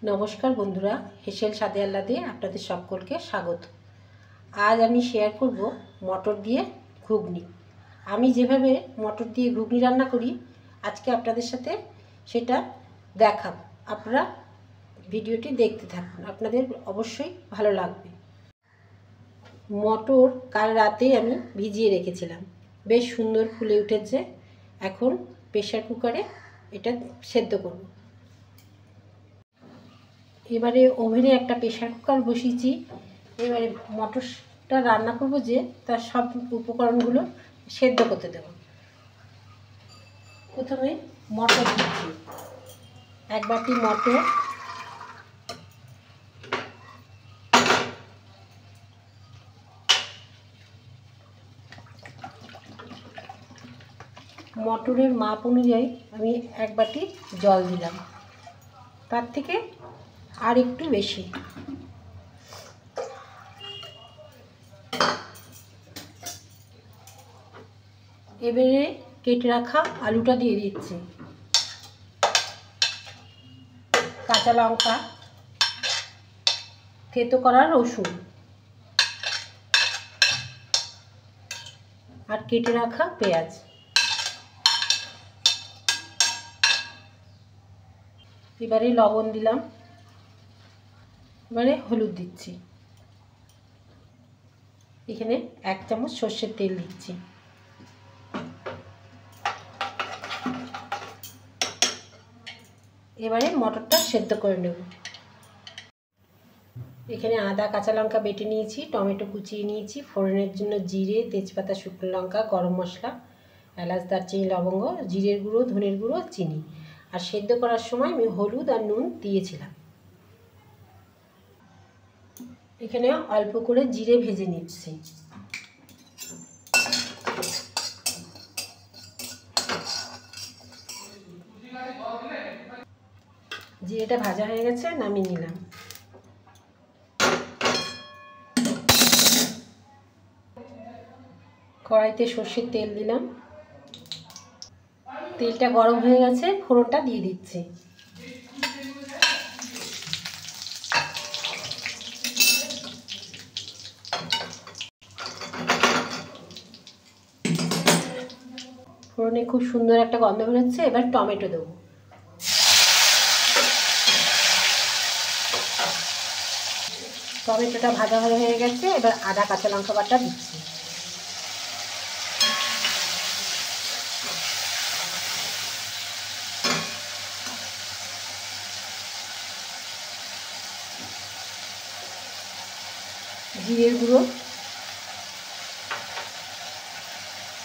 নমস্কার বন্ধুরা, হেসেল স্বাদে আহ্লাদে আপনাদের সকলকে স্বাগত। আজ আমি শেয়ার করব মটর দিয়ে ঘুগনি। আমি যেভাবে মটর দিয়ে ঘুগনি রান্না করি আজকে আপনাদের সাথে সেটা দেখাবো। আপনারা ভিডিওটি দেখতে থাকুন, আপনাদের অবশ্যই ভালো লাগবে। মটর কাল রাতে আমি ভিজিয়ে রেখেছিলাম, বেশ সুন্দর ফুলে উঠেছে। এখন প্রেসার কুকারে এটা সেদ্ধ করব। এবারে ওভেনে একটা প্রেসার কুকার বসিয়েছি। এবারে মটরটা রান্না করব, যে তার সব উপকরণগুলো সেদ্ধ করতে দেব। প্রথমে মটর দিচ্ছি, এক বাটি মটর, মটরের মাপ অনুযায়ী আমি এক বাটি জল দিলাম, তার থেকে আর একটু বেশি। এবারে কেটে রাখা আলুটা দিয়ে দিচ্ছি, কাঁচা লঙ্কা, থেতো করা রসুন আর কেটে রাখা পেঁয়াজ। এবারে লবণ দিলাম, এবারে হলুদ দিচ্ছি, এখানে 1 চামচ সর্ষের তেল দিচ্ছি। এবারে মটরটা সেদ্ধ করে নেব। এখানে আদা কাঁচা লঙ্কা বেটে নিয়েছি, টমেটো কুচিয়ে নিয়েছি, ফোড়নের জন্য জিরে, তেজপাতা, শুকনো লঙ্কা, গরম মশলা, এলাচ, দারচিনি, লবঙ্গ, জিরের গুঁড়ো, ধনের গুঁড়ো, চিনি। আর সেদ্ধ করার সময় আমি হলুদ আর নুন দিয়েছিলাম। এখানে অল্প করে জিরে ভেজে নিচ্ছি। জিরেটা ভাজা হয়ে গেছে, নামিয়ে নিলাম। কড়াইতে সর্ষের তেল দিলাম, তেলটা গরম হয়ে গেছে, ফোড়নটা দিয়ে দিচ্ছি। ফোড়নে খুব সুন্দর একটা গন্ধ বেরোচ্ছে। এবার টমেটো দেবো। টমেটোটা ভাজা হয়ে গেছে, এবার আদা কাঁচা লঙ্কা বাটা দিচ্ছি। জিরের গুঁড়ো,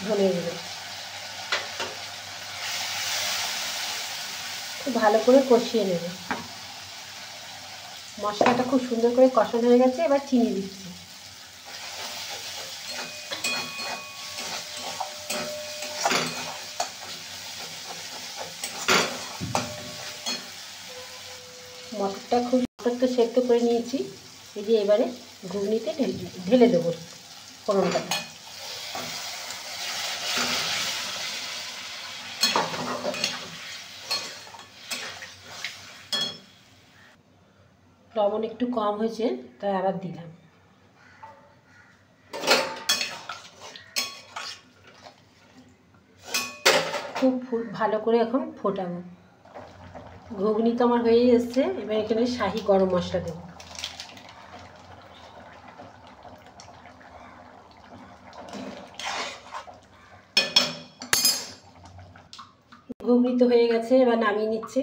ধনের গুঁড়ো খুব ভালো করে কষিয়ে নেব। মশলাটা খুব সুন্দর করে কষানো হয়ে গেছে, এবার চিনি দিচ্ছি। মটরটা সেদ্ধ করে নিয়েছি। এই যে এবারে ঘুগনিতে ঢেলে দেবো ফোড়নটা। লবণ একটু কম হয়েছে, তাই আবার দিলাম। খুব ভালো করে এখন ফোটাবো। ঘুগনি তো আমার হয়ে এসছে। এবার এখানে শাহি গরম মশলা দেব। ঘুগনি তো হয়ে গেছে, এবার নামিয়ে নিচ্ছে।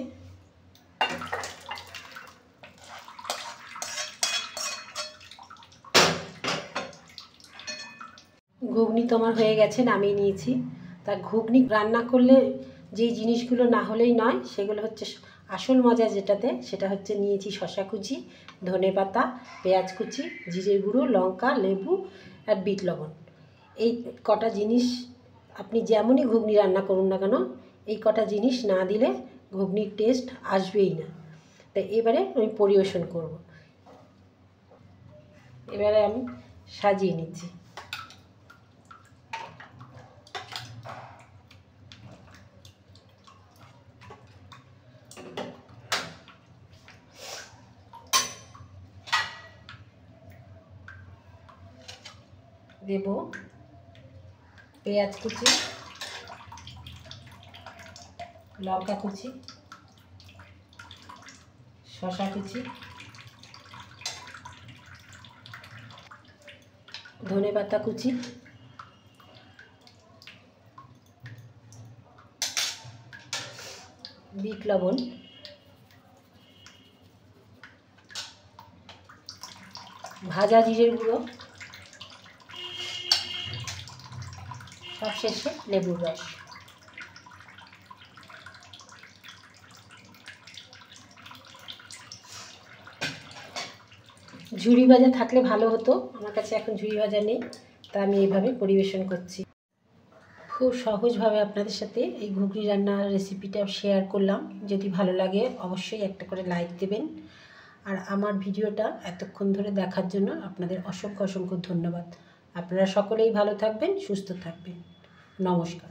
ঘুগনি তো আমার হয়ে গেছে, নামিয়ে নিয়েছি। তা ঘুগনি রান্না করলে যেই জিনিসগুলো না হলেই নয়, সেগুলো হচ্ছে আসল মজা যেটাতে, সেটা হচ্ছে নিয়েছি শসা কুচি, ধনেপাতা, পেঁয়াজ কুচি, জিরের গুঁড়ো, লঙ্কা, লেবু আর বিট লবণ। এই কটা জিনিস আপনি যেমনই ঘুগনি রান্না করুন না কেন, এই কটা জিনিস না দিলে ঘুগনির টেস্ট আসবেই না। তাই এবারে আমি পরিবেশন করব। এবারে আমি সাজিয়ে নিচ্ছি। দেব পেঁয়াজ কুচি, লঙ্কা কুচি, শসা কুচি, ধনেপাতা কুচি, বিট লবণ, ভাজা জিরের গুঁড়ো, সবশেষে লেবুর রস। ঝুরি ভাজা থাকলে ভালো হতো, আমার কাছে এখন ঝুরি ভাজা নেই, তা আমি এইভাবে পরিবেশন করছি। খুব সহজভাবে আপনাদের সাথে এই ঘুগনি রান্নার রেসিপিটা শেয়ার করলাম। যদি ভালো লাগে অবশ্যই একটা করে লাইক দেবেন। আর আমার ভিডিওটা এতক্ষণ ধরে দেখার জন্য আপনাদের অসংখ্য অসংখ্য ধন্যবাদ। আপনারা সকলেই ভালো থাকবেন, সুস্থ থাকবেন। নমস্কার।